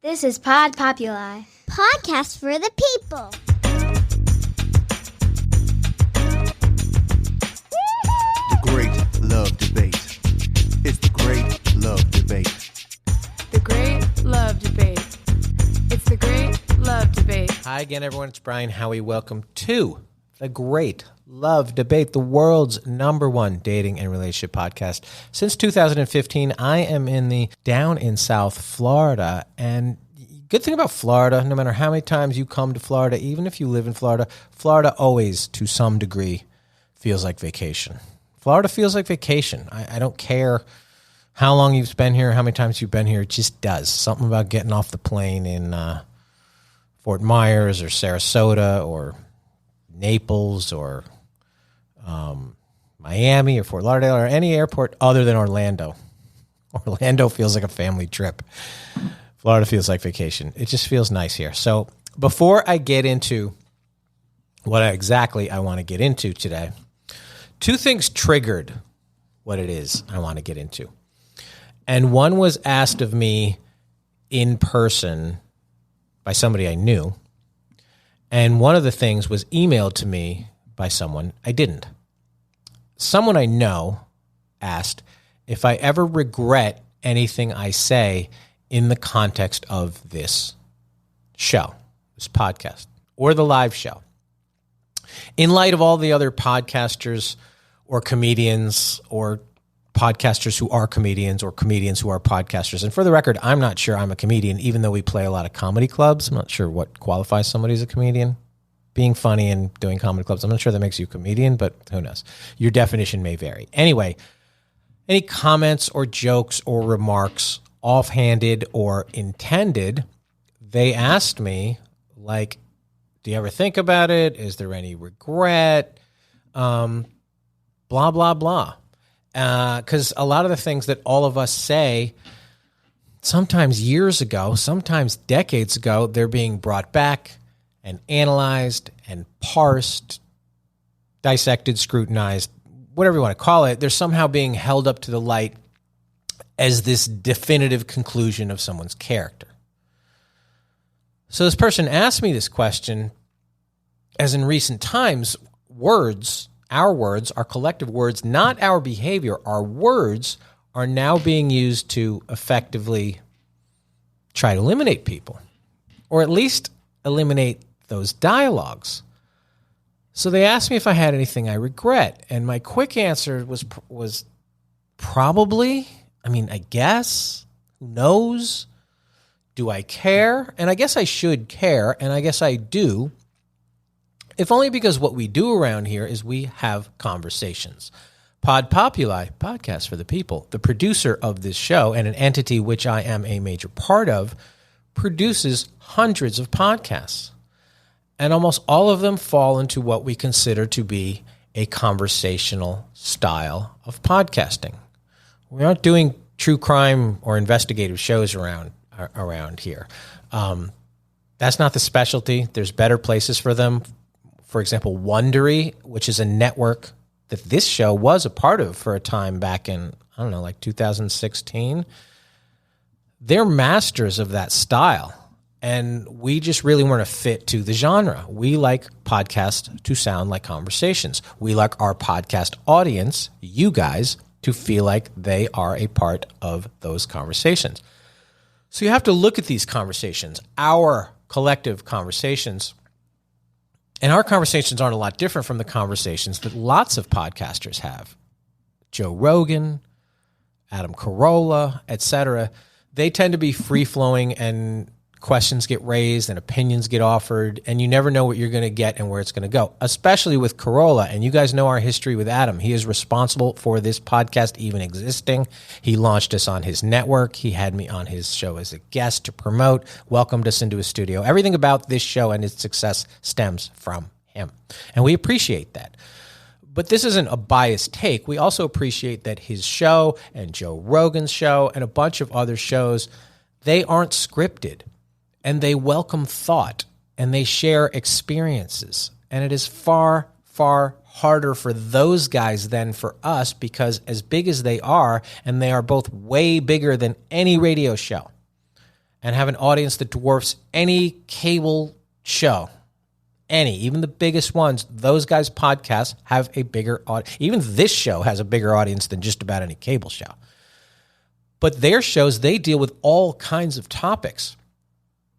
This is Pod Populi. Podcast for the people. The Great Love Debate. It's the Great Love Debate. The Great Love Debate. It's the Great Love Debate. Hi again, everyone. It's Brian Howie. Welcome to the Great Love Debate, the world's #1 dating and relationship podcast. Since 2015, I am down in South Florida, and good thing about Florida, no matter how many times you come to Florida, even if you live in Florida, Florida always, to some degree, feels like vacation. Florida feels like vacation. I don't care how long you've been here, how many times you've been here. It just does. Something about getting off the plane in Fort Myers or Sarasota or Naples or Miami or Fort Lauderdale or any airport other than Orlando. Orlando feels like a family trip. Florida feels like vacation. It just feels nice here. So before I get into what exactly I want to get into today, two things triggered what it is I want to get into. And one was asked of me in person by somebody I knew. And one of the things was emailed to me by someone I didn't. Someone I know asked if I ever regret anything I say in the context of this show, this podcast, or the live show. In light of all the other podcasters or comedians or podcasters who are comedians or comedians who are podcasters. And for the record, I'm not sure I'm a comedian, even though we play a lot of comedy clubs. I'm not sure what qualifies somebody as a comedian. Being funny and doing comedy clubs, I'm not sure that makes you a comedian, but who knows? Your definition may vary. Anyway, any comments or jokes or remarks, offhanded or intended, they asked me, like, do you ever think about it? Is there any regret? Blah, blah, blah. Because a lot of the things that all of us say, sometimes years ago, sometimes decades ago, they're being brought back and analyzed and parsed, dissected, scrutinized, whatever you want to call it. They're somehow being held up to the light as this definitive conclusion of someone's character. So this person asked me this question, as in recent times, words, our words, our collective words, not our behavior, our words are now being used to effectively try to eliminate people, or at least eliminate those dialogues. So they asked me if I had anything I regret, and my quick answer was probably, I guess, who knows? Do I care? And I guess I should care, and I guess I do, if only because what we do around here is we have conversations. Pod Populi, podcast for the people, the producer of this show and an entity which I am a major part of, produces hundreds of podcasts. And almost all of them fall into what we consider to be a conversational style of podcasting. We aren't doing true crime or investigative shows around here. That's not the specialty. There's better places for them. For example, Wondery, which is a network that this show was a part of for a time back in, 2016. They're masters of that style. And we just really weren't a fit to the genre. We like podcasts to sound like conversations. We like our podcast audience, you guys, to feel like they are a part of those conversations. So you have to look at these conversations, our collective conversations. And our conversations aren't a lot different from the conversations that lots of podcasters have. Joe Rogan, Adam Carolla, etc. They tend to be free-flowing, and questions get raised and opinions get offered, and you never know what you're going to get and where it's going to go, especially with Carolla. And you guys know our history with Adam. He is responsible for this podcast even existing. He launched us on his network. He had me on his show as a guest to promote, welcomed us into his studio. Everything about this show and its success stems from him, and we appreciate that. But this isn't a biased take. We also appreciate that his show and Joe Rogan's show and a bunch of other shows, they aren't scripted. And they welcome thought, and they share experiences. And it is far, far harder for those guys than for us, because as big as they are, and they are both way bigger than any radio show, and have an audience that dwarfs any cable show. Even the biggest ones, those guys' podcasts have a bigger audience. Even this show has a bigger audience than just about any cable show. But their shows, they deal with all kinds of topics.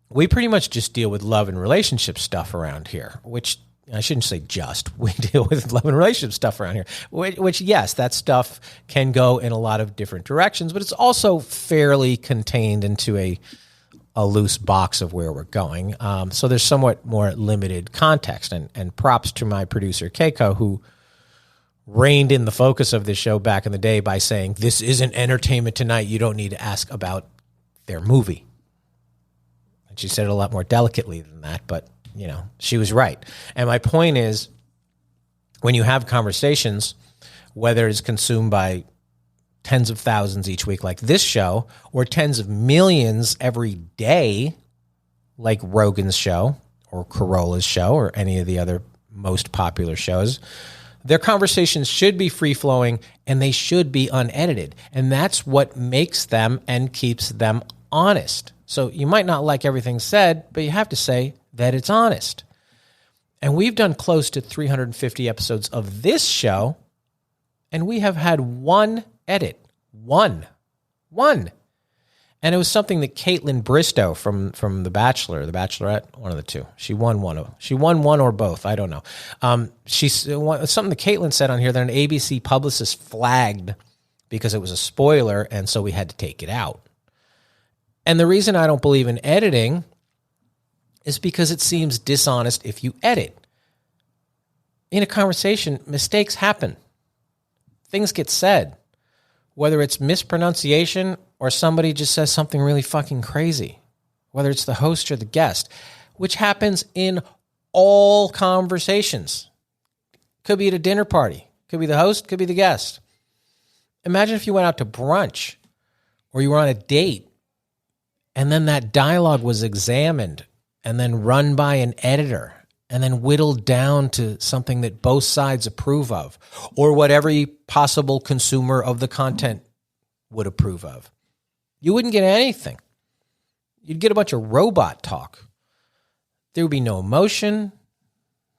We pretty much just deal with love and relationship stuff around here, which I shouldn't say just. We deal with love and relationship stuff around here, which yes, that stuff can go in a lot of different directions, but it's also fairly contained into a loose box of where we're going. So there's somewhat more limited context, and props to my producer, Keiko, who reined in the focus of this show back in the day by saying, this isn't Entertainment Tonight. You don't need to ask about their movie. And she said it a lot more delicately than that, but she was right. And my point is, when you have conversations, whether it's consumed by tens of thousands each week like this show, or tens of millions every day like Rogan's show or Carolla's show or any of the other most popular shows, their conversations should be free-flowing and they should be unedited. And that's what makes them and keeps them honest. So you might not like everything said, but you have to say that it's honest. And we've done close to 350 episodes of this show, and we have had one edit. One. And it was something that Caitlin Bristow from The Bachelor, The Bachelorette, one of the two. She won one or both. I don't know. Something that Caitlin said on here that an ABC publicist flagged because it was a spoiler, and so we had to take it out. And the reason I don't believe in editing is because it seems dishonest if you edit. In a conversation, mistakes happen. Things get said. Whether it's mispronunciation or somebody just says something really fucking crazy. Whether it's the host or the guest, which happens in all conversations. Could be at a dinner party. Could be the host, could be the guest. Imagine if you went out to brunch or you were on a date and then that dialogue was examined and then run by an editor and then whittled down to something that both sides approve of, or what every possible consumer of the content would approve of. You wouldn't get anything. You'd get a bunch of robot talk. There would be no emotion.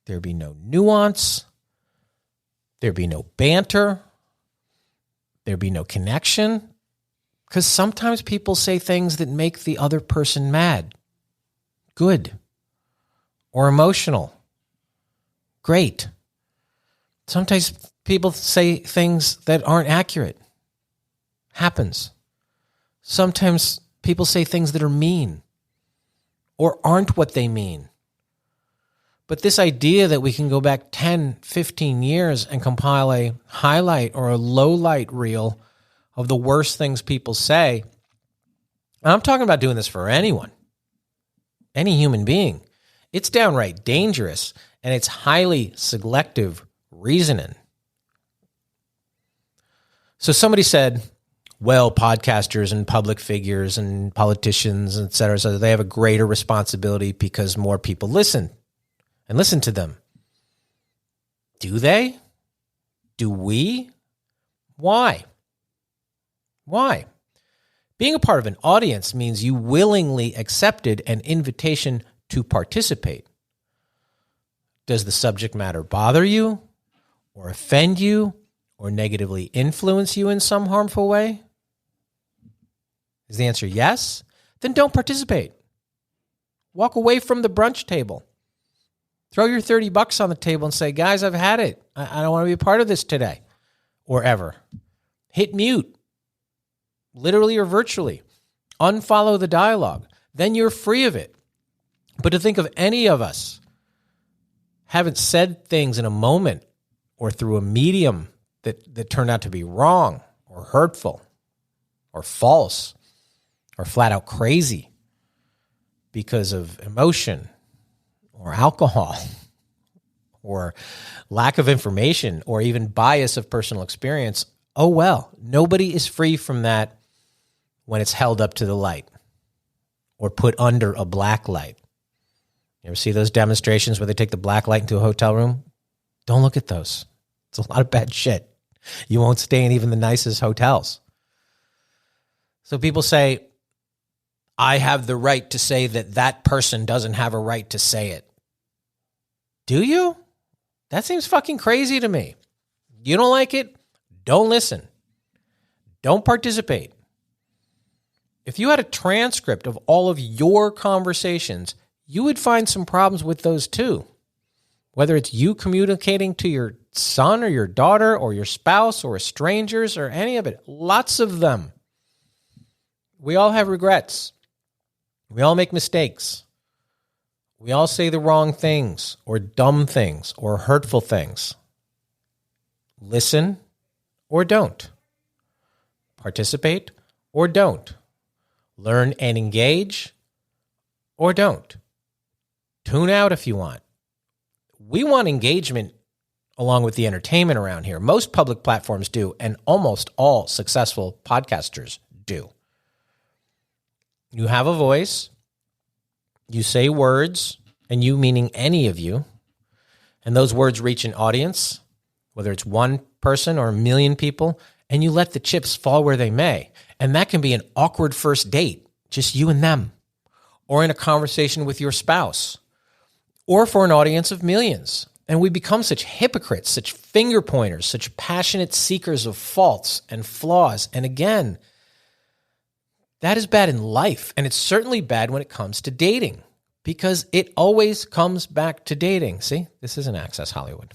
There'd be no nuance. There'd be no banter. There'd be no connection. Because sometimes people say things that make the other person mad. Good. Or emotional. Great. Sometimes people say things that aren't accurate. Happens. Sometimes people say things that are mean or aren't what they mean. But this idea that we can go back 10, 15 years and compile a highlight or a low light reel of the worst things people say, and I'm talking about doing this for anyone, any human being. It's downright dangerous, and it's highly selective reasoning. So somebody said, well, podcasters and public figures and politicians, et cetera, so they have a greater responsibility because more people listen to them. Do they? Do we? Why? Being a part of an audience means you willingly accepted an invitation to participate. Does the subject matter bother you or offend you or negatively influence you in some harmful way? Is the answer yes? Then don't participate. Walk away from the brunch table. Throw your $30 on the table and say, guys, I've had it. I don't want to be a part of this today or ever. Hit mute, literally or virtually. Unfollow the dialogue. Then you're free of it. But to think of any of us haven't said things in a moment or through a medium that turned out to be wrong or hurtful or false or flat out crazy because of emotion or alcohol or lack of information or even bias of personal experience, oh well, nobody is free from that when it's held up to the light or put under a black light. You ever see those demonstrations where they take the black light into a hotel room? Don't look at those. It's a lot of bad shit. You won't stay in even the nicest hotels. So people say, I have the right to say that that person doesn't have a right to say it. Do you? That seems fucking crazy to me. You don't like it? Don't listen. Don't participate. If you had a transcript of all of your conversations, you would find some problems with those too. Whether it's you communicating to your son or your daughter or your spouse or strangers or any of it. Lots of them. We all have regrets. We all make mistakes. We all say the wrong things or dumb things or hurtful things. Listen or don't. Participate or don't. Learn and engage or don't. Tune out if you want. We want engagement along with the entertainment around here. Most public platforms do, and almost all successful podcasters do. You have a voice, you say words, and you meaning any of you, and those words reach an audience, whether it's one person or a million people, and you let the chips fall where they may. And that can be an awkward first date, just you and them, or in a conversation with your spouse, or for an audience of millions. And we become such hypocrites, such finger pointers, such passionate seekers of faults and flaws. And again, that is bad in life. And it's certainly bad when it comes to dating, because it always comes back to dating. See, this isn't Access Hollywood.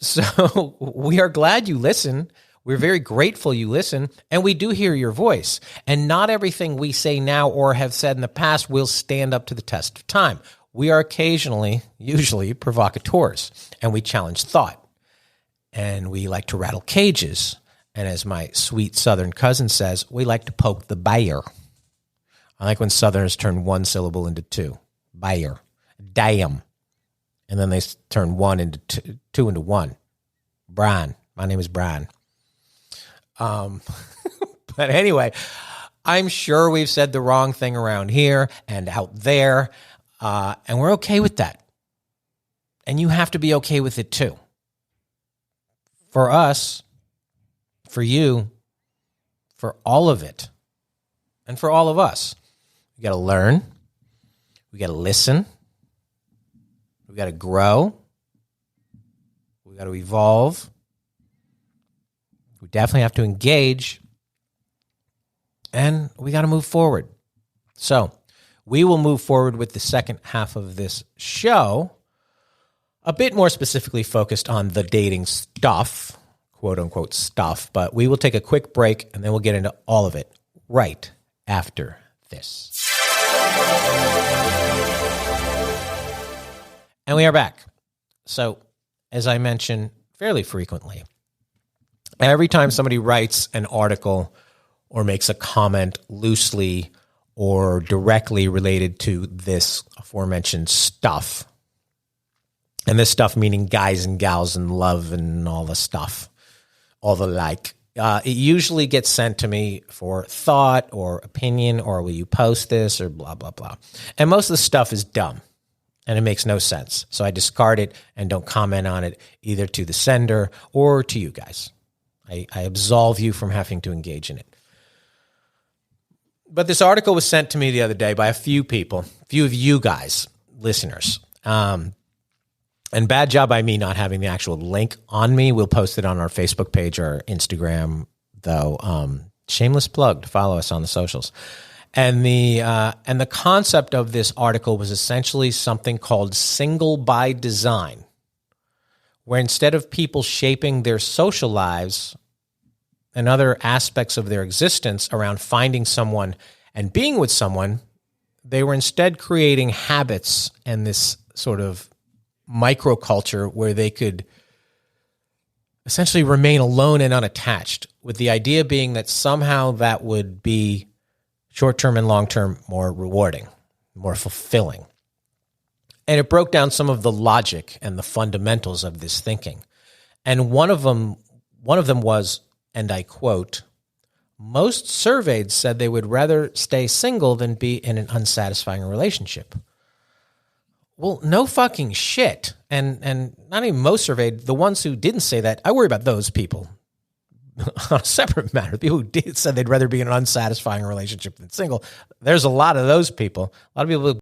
So we are glad you listen. We're very grateful you listen, and we do hear your voice. And not everything we say now or have said in the past will stand up to the test of time. We are occasionally, usually, provocateurs, and we challenge thought. And we like to rattle cages. And as my sweet Southern cousin says, we like to poke the bear. I like when Southerners turn one syllable into two. Bear. Damn. And then they turn one into two into one. Brian. My name is Brian. But anyway, I'm sure we've said the wrong thing around here and out there. And we're okay with that. And you have to be okay with it too. For us, for you, for all of it, and for all of us. We got to learn. We got to listen. We got to grow. We got to evolve. We definitely have to engage. And we got to move forward. So, we will move forward with the second half of this show, a bit more specifically focused on the dating stuff, quote unquote stuff, but we will take a quick break and then we'll get into all of it right after this. And we are back. So, as I mention fairly frequently, every time somebody writes an article or makes a comment loosely or directly related to this aforementioned stuff, and this stuff meaning guys and gals and love and all the stuff, all the like, it usually gets sent to me for thought or opinion or will you post this or blah, blah, blah. And most of the stuff is dumb and it makes no sense. So I discard it and don't comment on it either to the sender or to you guys. I absolve you from having to engage in it. But this article was sent to me the other day by a few people, a few of you guys, listeners. And bad job by me not having the actual link on me. We'll post it on our Facebook page or Instagram, though. Shameless plug to follow us on the socials. And the concept of this article was essentially something called single by design, where instead of people shaping their social lives and other aspects of their existence around finding someone and being with someone, they were instead creating habits and this sort of microculture where they could essentially remain alone and unattached, with the idea being that somehow that would be short-term and long-term more rewarding, more fulfilling. And it broke down some of the logic and the fundamentals of this thinking. And one of them was, and I quote, most surveyed said they would rather stay single than be in an unsatisfying relationship. Well, no fucking shit. And not even most surveyed, the ones who didn't say that, I worry about those people. on a separate matter, people who said they'd rather be in an unsatisfying relationship than single, there's a lot of those people. A lot of people